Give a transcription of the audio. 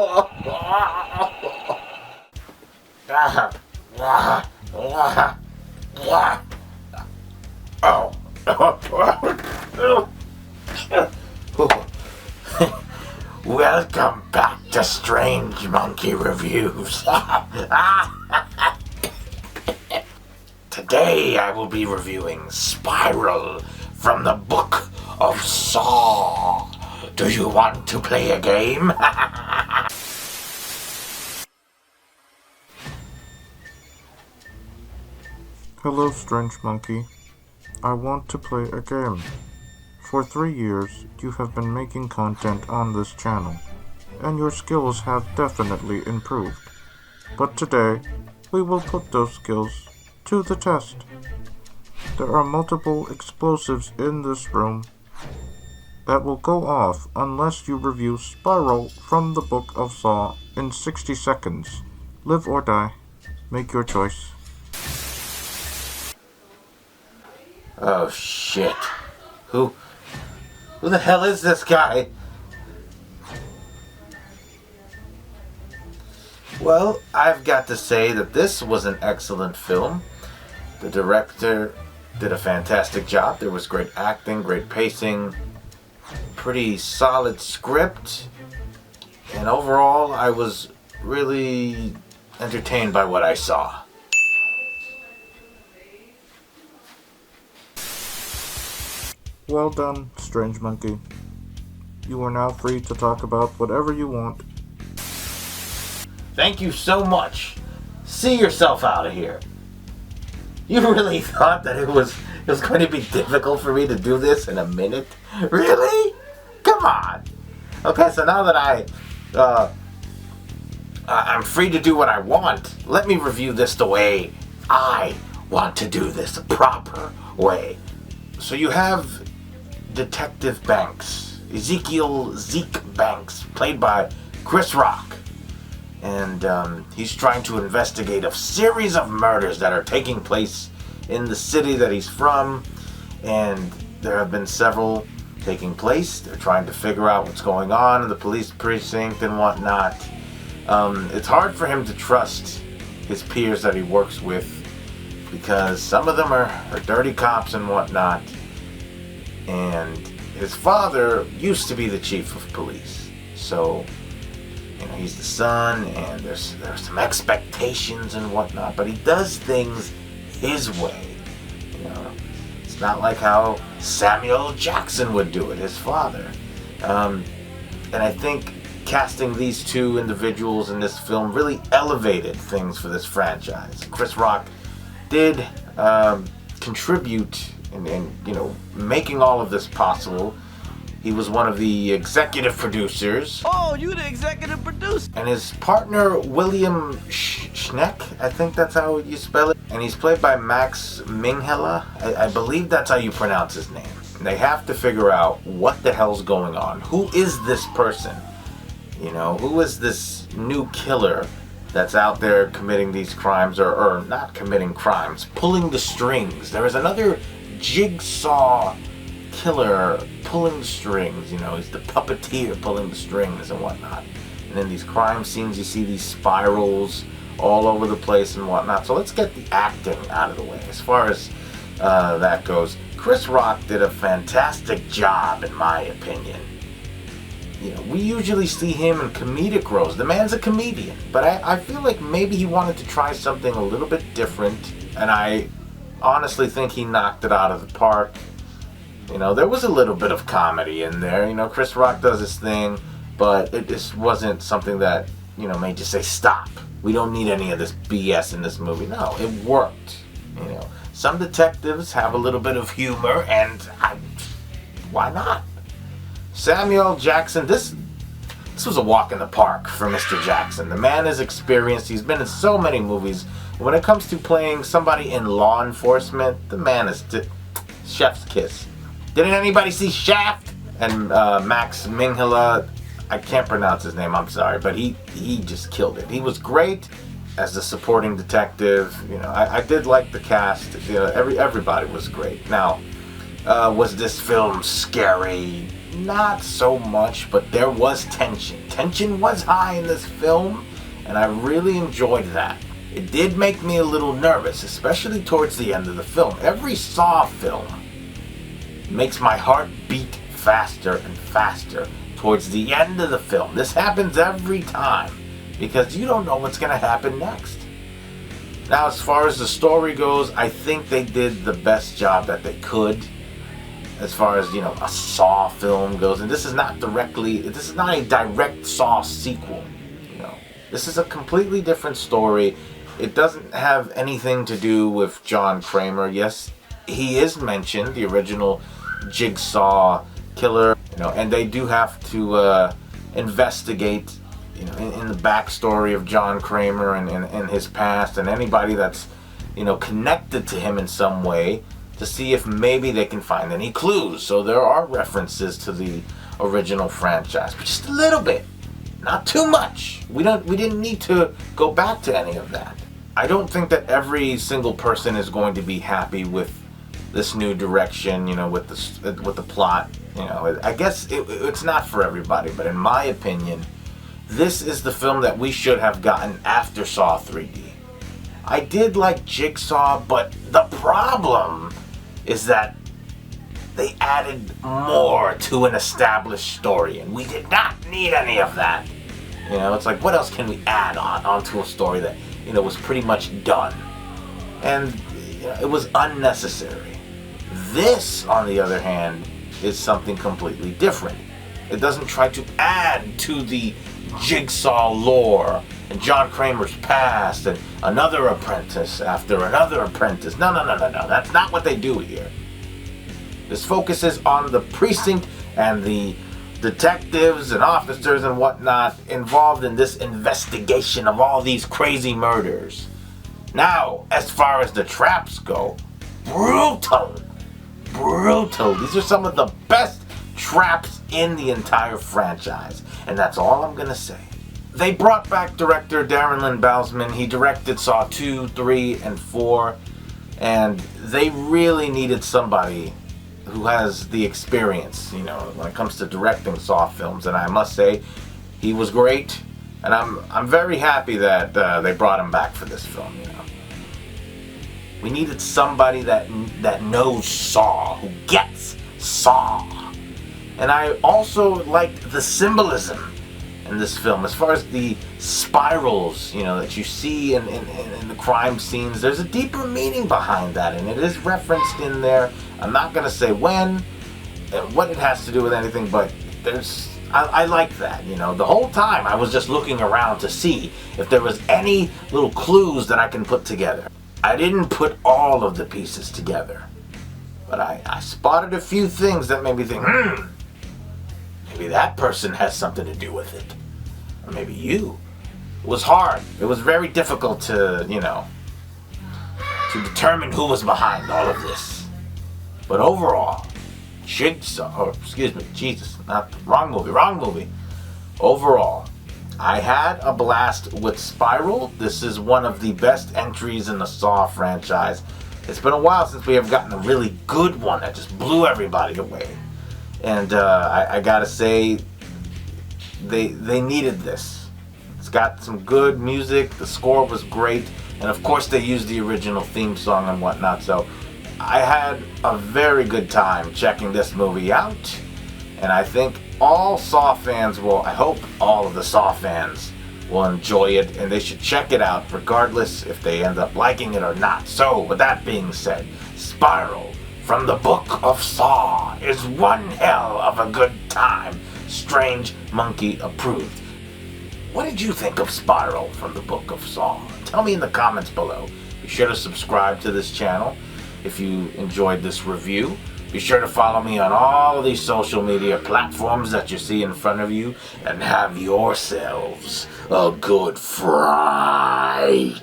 Welcome back to Strange Monkey Reviews. Today I will be reviewing Spiral from the Book of Saw. Do you want to play a game? Hello, Strange Monkey. I want to play a game. For 3 years, you have been making content on this channel, and your skills have definitely improved. But today, we will put those skills to the test. There are multiple explosives in this room that will go off unless you review Spiral from the Book of Saw in 60 seconds. Live or die. Make your choice. Oh shit. Who the hell is this guy? Well, I've got to say that this was an excellent film. The director did a fantastic job. There was great acting, great pacing, pretty solid script, and overall I was really entertained by what I saw. Well done, Strange Monkey. You are now free to talk about whatever you want. Thank you so much. See yourself out of here. You really thought that it was going to be difficult for me to do this in a minute? Really? Come on. Okay, so now that I'm free to do what I want, let me review this the way I want to do this, the proper way. So you have Detective Banks, Zeke Banks, played by Chris Rock. And he's trying to investigate a series of murders that are taking place in the city that he's from. And there have been several taking place. They're trying to figure out what's going on in the police precinct and whatnot. It's hard for him to trust his peers that he works with, because some of them are dirty cops and whatnot. And his father used to be the chief of police. So, you know, he's the son, and there's some expectations and whatnot, but he does things his way. You know, it's not like how Samuel Jackson would do it, his father. And I think casting these two individuals in this film really elevated things for this franchise. Chris Rock did contribute in you know, making all of this possible. He was one of the executive producers. Oh, you the executive producer. And his partner, William Schneck, I think that's how you spell it. And he's played by Max Minghella. I believe that's how you pronounce his name. And they have to figure out what the hell's going on. Who is this person? You know, who is this new killer that's out there committing these crimes, or not committing crimes, pulling the strings? There is another jigsaw killer pulling strings. You know, he's the puppeteer pulling the strings and whatnot. And in these crime scenes, you see these spirals all over the place and whatnot. So let's get the acting out of the way. As far as that goes, Chris Rock did a fantastic job, in my opinion. You know, we usually see him in comedic roles. The man's a comedian, but I feel like maybe he wanted to try something a little bit different, and I honestly think he knocked it out of the park. You know, there was a little bit of comedy in there. You know, Chris Rock does his thing, but it just wasn't something that, you know, made you say, stop. We don't need any of this BS in this movie. No, it worked. You know, some detectives have a little bit of humor, and why not? Samuel Jackson, this was a walk in the park for Mr. Jackson. The man is experienced. He's been in so many movies. When it comes to playing somebody in law enforcement, the man is chef's kiss. Didn't anybody see Shaft? And Max Minghella, I can't pronounce his name, I'm sorry, but he just killed it. He was great as the supporting detective. You know, I did like the cast. You know, everybody was great. Now, was this film scary? not so much, but there was tension. Tension was high in this film, and I really enjoyed that. It did make me a little nervous, especially towards the end of the film. Every Saw film makes my heart beat faster and faster towards the end of the film. This happens every time, because you don't know what's going to happen next. Now, as far as the story goes, I think they did the best job that they could. As far as, a Saw film goes, and this is not a direct Saw sequel. This is a completely different story. It doesn't have anything to do with John Kramer. Yes, he is mentioned, the original Jigsaw killer, and they do have to investigate, in the backstory of John Kramer and his past, and anybody that's, connected to him in some way, to see if maybe they can find any clues. So there are references to the original franchise, but just a little bit, not too much. We didn't need to go back to any of that. I don't think that every single person is going to be happy with this new direction, with the plot. I guess it's not for everybody, but in my opinion, this is the film that we should have gotten after Saw 3D. I did like Jigsaw, but the problem is that they added more to an established story, and we did not need any of that. It's like, what else can we add onto a story that, was pretty much done? And it was unnecessary. This, on the other hand, is something completely different. It doesn't try to add to the Jigsaw lore and John Kramer's past and another apprentice after another apprentice. No. That's not what they do here. This focuses on the precinct and the detectives and officers and whatnot involved in this investigation of all these crazy murders. Now, as far as the traps go, brutal. These are some of the best traps in the entire franchise, and that's all I'm gonna say. They brought back director Darren Lynn Bousman. He directed Saw 2, 3, and 4, and they really needed somebody who has the experience, when it comes to directing Saw films, and I must say, he was great, and I'm very happy that they brought him back for this film. We needed somebody that knows Saw, who gets Saw. And I also liked the symbolism in this film, as far as the spirals, that you see in the crime scenes. There's a deeper meaning behind that, and it is referenced in there. I'm not going to say when and what it has to do with anything, but I like that. The whole time I was just looking around to see if there was any little clues that I can put together. I didn't put all of the pieces together, but I spotted a few things that made me think, maybe that person has something to do with it. Or maybe you. It was hard. It was very difficult to determine who was behind all of this. But overall, wrong movie. Overall, I had a blast with Spiral. This is one of the best entries in the Saw franchise. It's been a while since we have gotten a really good one that just blew everybody away. And I gotta say, they needed this. It's got some good music, the score was great, and of course they used the original theme song and whatnot, so I had a very good time checking this movie out, and I think all Saw fans I hope all of the Saw fans will enjoy it, and they should check it out regardless if they end up liking it or not. So, with that being said, Spiral from the Book of Saw is one hell of a good time. Strange Monkey approved. What did you think of Spiral from the Book of Saw? Tell me in the comments below. Be sure to subscribe to this channel if you enjoyed this review. Be sure to follow me on all of these social media platforms that you see in front of you, and have yourselves a good fright.